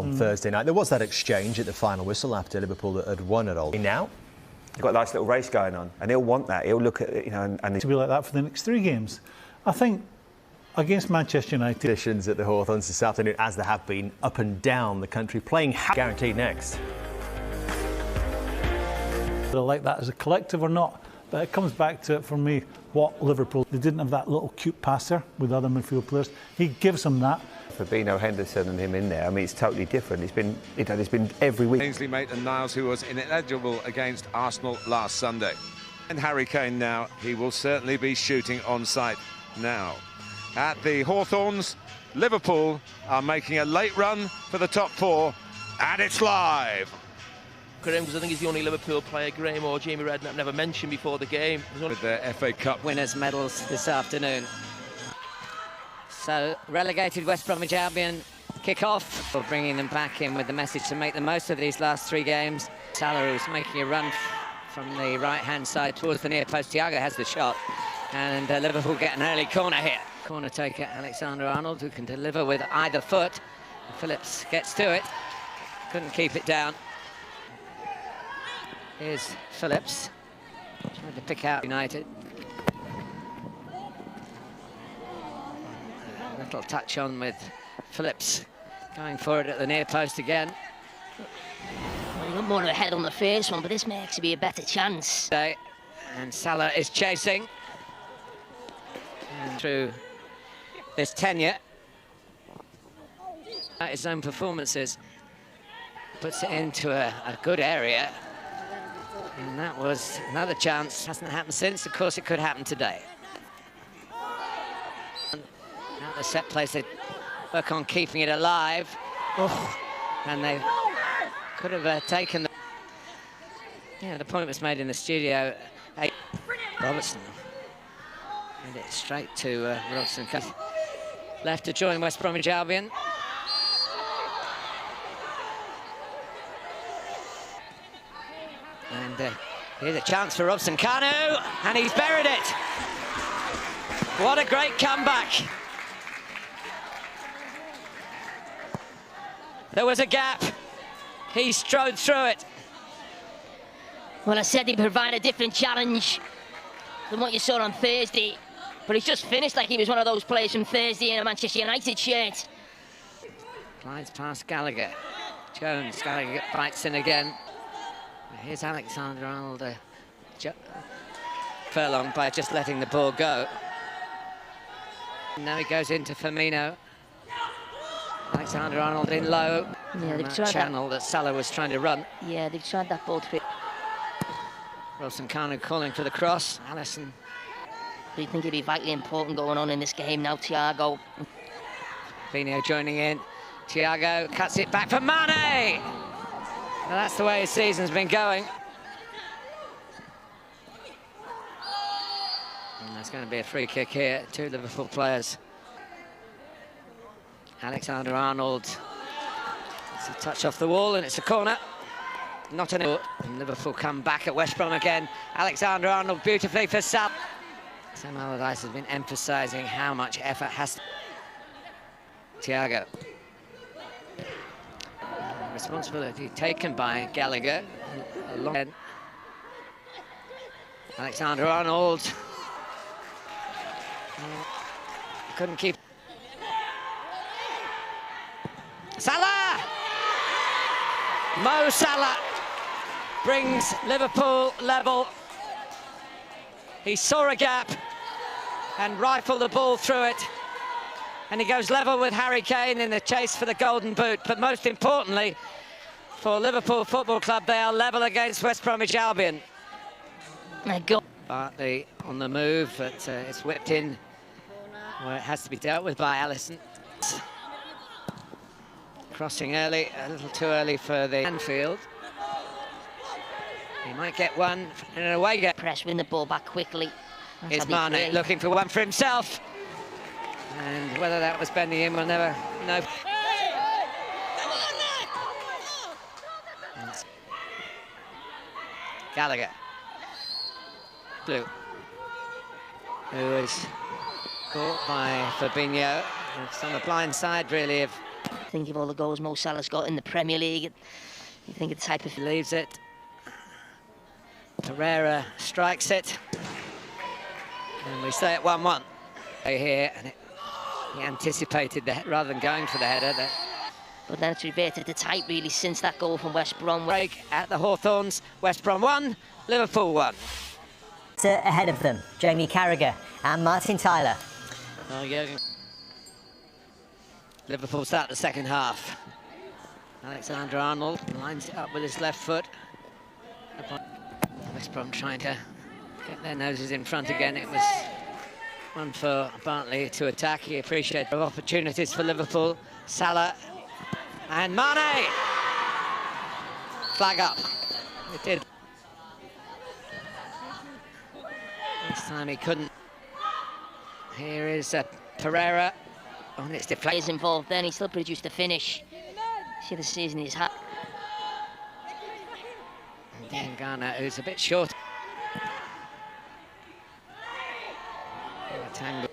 on Thursday night. There was that exchange at the final whistle after Liverpool had won it all. Now, you've got a nice little race going on, and he'll want that. He'll look at it, you know, and to be like that for the next 3 games. I think against Manchester United. Conditions at the Hawthorns this afternoon, as there have been up and down the country, playing guaranteed next. Whether I like that as a collective or not, but it comes back to, for me, what Liverpool, they didn't have that little cute passer with other midfield players. He gives them that. Fabinho, Henderson and him in there, I mean, it's totally different. It's been, you know, it's been every week. Ainsley Maitland-Niles, who was ineligible against Arsenal last Sunday. And Harry Kane now, he will certainly be shooting on sight now. At the Hawthorns, Liverpool are making a late run for the top 4, and it's live. Graham, because I think he's the only Liverpool player, Graham or Jamie Redknapp, never mentioned before the game. With their FA Cup winners' medals this afternoon. So, relegated West Bromwich Albion kick off, for bringing them back in with the message to make the most of these last 3 games. Salah, who's making a run from the right-hand side towards the near post. Thiago has the shot, and Liverpool get an early corner here. Corner taker Alexander-Arnold, who can deliver with either foot. Phillips gets to it, couldn't keep it down. Here's Phillips, trying to pick out United. A little touch on with Phillips going for it at the near post again. Well, you got more of a head on the first one, but this may actually be a better chance. And Salah is chasing. And through this tenure, his own performances, puts it into a good area. And that was another chance. Hasn't happened since. Of course, it could happen today. At the set place, they work on keeping it alive. Oh, and they could have taken the... Yeah, the point was made in the studio. Robertson made it straight to Robertson. Left to join West Bromwich Albion. And here's a chance for Robson Kanu, and he's buried it. What a great comeback. There was a gap. He strode through it. Well, I said he'd provide a different challenge than what you saw on Thursday, but he's just finished like he was one of those players from Thursday in a Manchester United shirt. Glides past Gallagher. Jones, Gallagher bites in again. Here's Alexander-Arnold, furlong by just letting the ball go. Now he goes into Firmino. Alexander-Arnold in low. Yeah, they've that tried channel that Salah was trying to run. Yeah, they've tried that ball through. Robson Kanu calling for the cross. Allison. Do you think it'd be vitally important going on in this game now, Thiago? Firmino joining in. Thiago cuts it back for Mane! Well, that's the way his season's been going. And there's going to be a free kick here. 2 Liverpool players. Alexander-Arnold. It's a touch off the wall, and it's a corner. Not an... And Liverpool come back at West Brom again. Alexander-Arnold beautifully for Salah. Sam Allardyce has been emphasising how much effort has to... Thiago. Responsibility taken by Gallagher. Alexander-Arnold. Couldn't keep... Salah! Mo Salah brings Liverpool level. He saw a gap and rifled the ball through it. And he goes level with Harry Kane in the chase for the Golden Boot. But most importantly, for Liverpool Football Club, they are level against West Bromwich Albion. Bartley on the move, but it's whipped in where it has to be dealt with by Alisson. Crossing early, a little too early for the Anfield. He might get one in an away game. Press, win the ball back quickly. Here's Mane looking for one for himself. And whether that was bending in, we'll never know. Gallagher. Blue. Who is caught by Fabinho. It's on the blind side, really, of Think of all the goals Mo Salah's got in the Premier League. You think of the type of... Leaves it. Pereira strikes it. And we stay at 1-1. Here, and he anticipated that rather than going for the header. But then it's reverted to type really since that goal from West Brom. Break at the Hawthorns. West Brom 1, Liverpool 1. Ahead of them, Jamie Carragher and Martin Tyler. Oh, Jurgen. Liverpool start the second half. Alexander-Arnold lines it up with his left foot. West Brom trying to get their noses in front again. It was one for Bartley to attack. He appreciated the opportunities for Liverpool. Salah and Mane. Flag up. It did. This time he couldn't. Here is Pereira. Oh, and it's deflected. Is involved then, he still produced a finish. See the season he's had. And Ghana, who's a bit short. Tangle.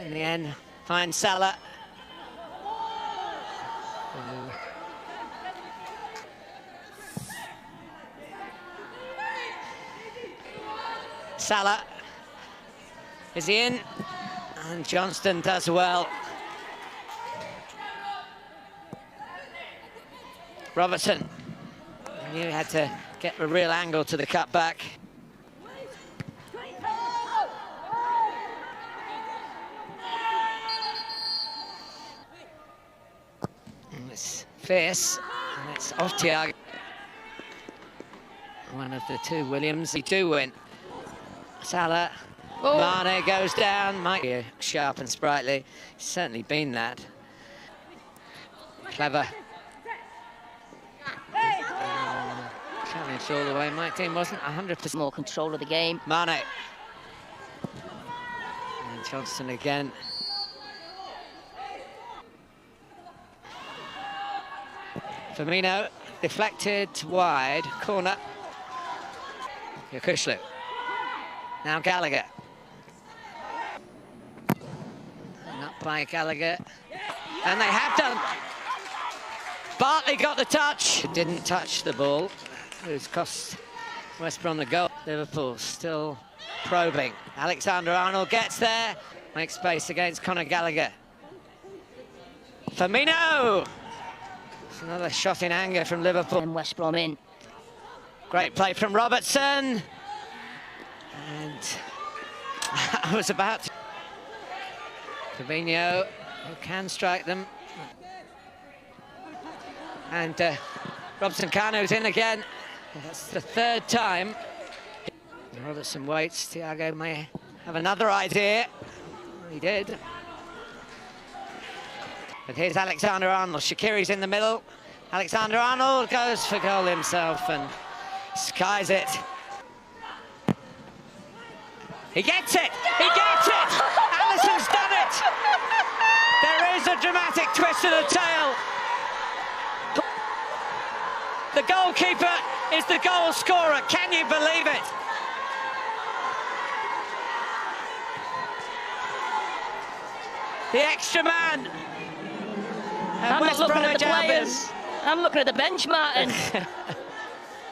In the end, finds Salah. Salah. Is he in? And Johnston does well. Robertson. He had to get a real angle to the cutback. It's fierce, and it's off Thiago. One of the two Williams. They do win. Salah. Oh. Mane goes down. Might be sharp and sprightly. He's certainly been that. Clever. Challenged all the way. My team wasn't 100% more control of the game. Mane. And Johnston again. Firmino deflected wide. Corner. Yokushlu. Now Gallagher. And up by Gallagher. And they have done. Bartley got the touch. Didn't touch the ball. It's cost West Brom the goal. Liverpool still probing. Alexander-Arnold gets there. Makes space against Conor Gallagher. Firmino! It's another shot in anger from Liverpool. And West Brom in. Great play from Robertson. And I was about to... Fabinho, who can strike them. And Robson Kano's in again. That's the third time. Robertson waits. Thiago may have another idea. He did. But here's Alexander-Arnold. Shaqiri's in the middle. Alexander-Arnold goes for goal himself and skies it. He gets it! He gets it! Alisson's done it! There is a dramatic twist of the tail. The goalkeeper is the goal scorer. Can you believe it? The extra man. I'm not looking at the players. I'm looking at the bench, Martin.